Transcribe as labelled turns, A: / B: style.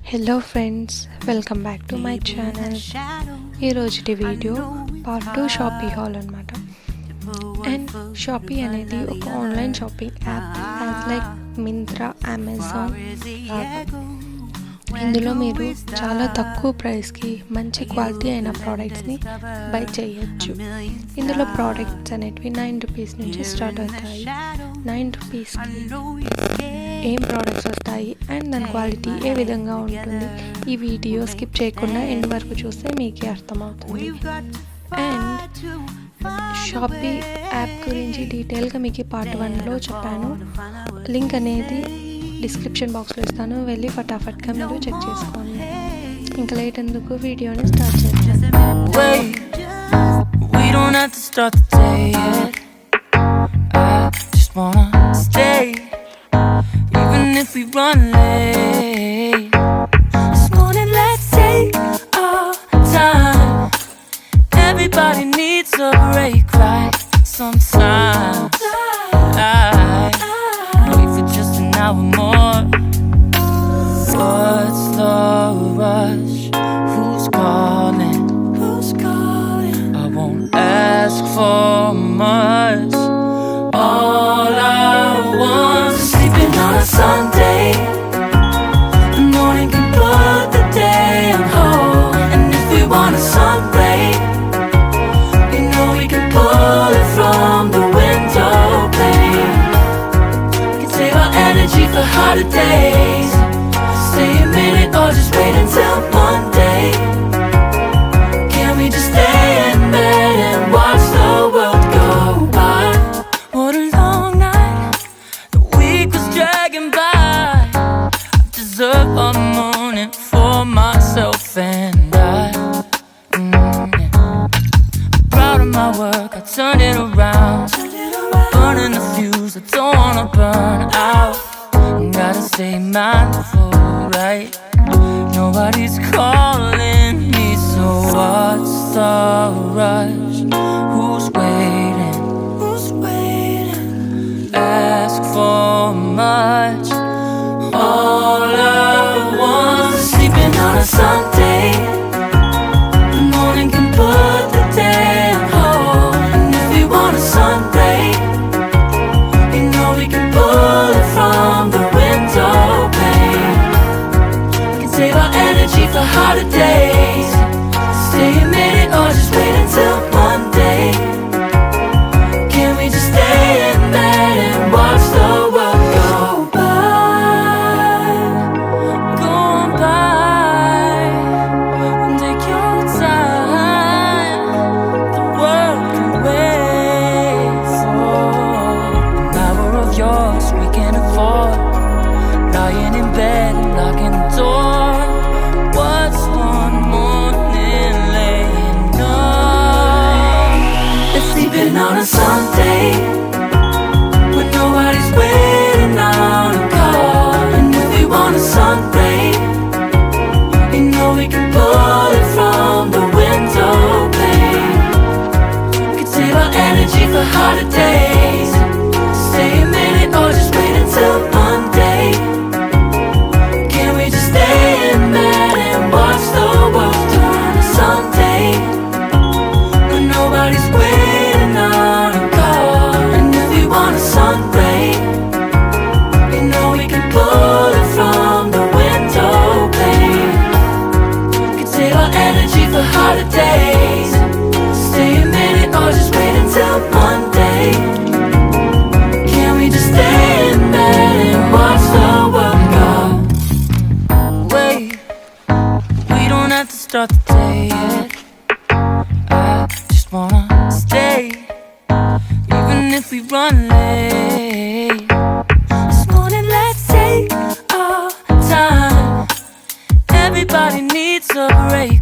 A: Hello friends, welcome back to my channel. ఈ రోజుటి video part 2 షాపీ hall అన్నమాట. And షాపీ అనేది ఒక online shopping app as like Myntra, Amazon. ఇందులో మీరు చాలా తక్కువ ప్రైస్కి మంచి క్వాలిటీ అయిన ప్రోడక్ట్స్ని బై చేయొచ్చు. ఇందులో ప్రోడక్ట్స్ అనేటివి 9 రూపీస్ నుంచి స్టార్ట్ అవుతాయి. 9 రూపీస్కి ఏం ప్రోడక్ట్స్ వస్తాయి అండ్ దాని క్వాలిటీ ఏ విధంగా ఉంటుంది, ఈ వీడియో స్కిప్ చేయకుండా ఎండ్ వరకు చూస్తే మీకే అర్థమవుతుంది. అండ్ షాపీ యాప్ గురించి డీటెయిల్గా మీకు పార్ట్ 1లో చెప్పాను. లింక్ అనేది డిస్క్రిప్షన్ బాక్స్లో ఇస్తాను, వెళ్ళి ఫటాఫట్గా మీరు చెక్ చేసుకోండి. ఇంకా లేట్ ఎందుకు, వీడియోని స్టార్ట్ చేద్దాం.
B: Even if we run late this morning, let's take our time. Everybody needs a break, right? Sometimes I wait for just an hour more. What's the rush? Who's calling? I won't ask for much. All I want is sleeping on a Sunday. The morning can put the day on hold. And if we want a sun ray, we know we can pull it from the window pane. We can save our energy for harder days. Stay a minute or just wait until Monday. Can we just stay in bed and watch the world go by? What a long night, the week was dragging by. I deserve a morning for myself and I. I'm proud of my work, I turned it around. I'm burning the fuse, I don't wanna burn out. Gotta stay mindful, right? Nobody's calling me, so what's the rush? Who's waiting? Ask for much. All I want is sleeping on a Sunday. The morning can put the day on hold. And if we want a sun ray, you know we can pull it from the window pane. We can save our energy for harder days. Stay a minute or just wait until Monday. Can we just stay in bed and watch the world go by? Go on by. Take your time. The world can wait for an hour of yours we can afford. Lying in bed and locking the door. What's one morning laying up? It's sleeping on a Sunday when nobody's waiting on a call. And if we want a sun ray, you know we can pull it from the window pane. We can save our energy for harder days. Stay a minute or just wait until Monday. Can we just stay in bed and watch the world turn to Sunday when nobody's waiting on a call? And if we want a sun ray, you know we can pull it from the window pane. We can save our energy for harder days. Stay a minute or just wait until Monday. Can we just stay in bed and watch the world go? Wait, we don't have to start the day yet. I just wanna stay, even if we run late. This morning, let's take our time. Everybody needs a break,